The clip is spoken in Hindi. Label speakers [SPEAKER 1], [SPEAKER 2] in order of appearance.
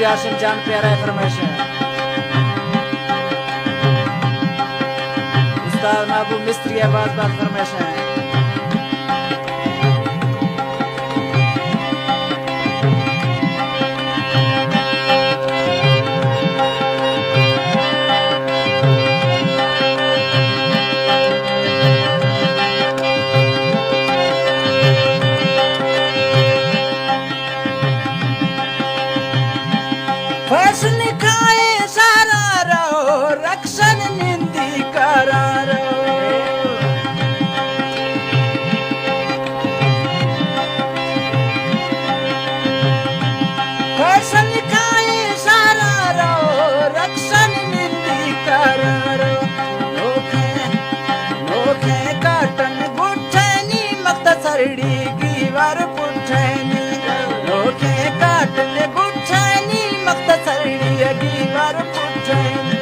[SPEAKER 1] मीर हाशिम जान प्यारा फरमाइश है। उस्ताद महबूब मिस्त्री आवाज बात फरमाइश है।
[SPEAKER 2] फसन खाए सारा रहो रक्षण निंदी करा रहो। फसन खाए सारा रहो रक्षण निंदी करा रहो। नोखे काटन गुठनी मक्त सरड़ी की वार पुठनी। नोखे काटन गुठनी मक्त सरड़ी की वार पुठनी।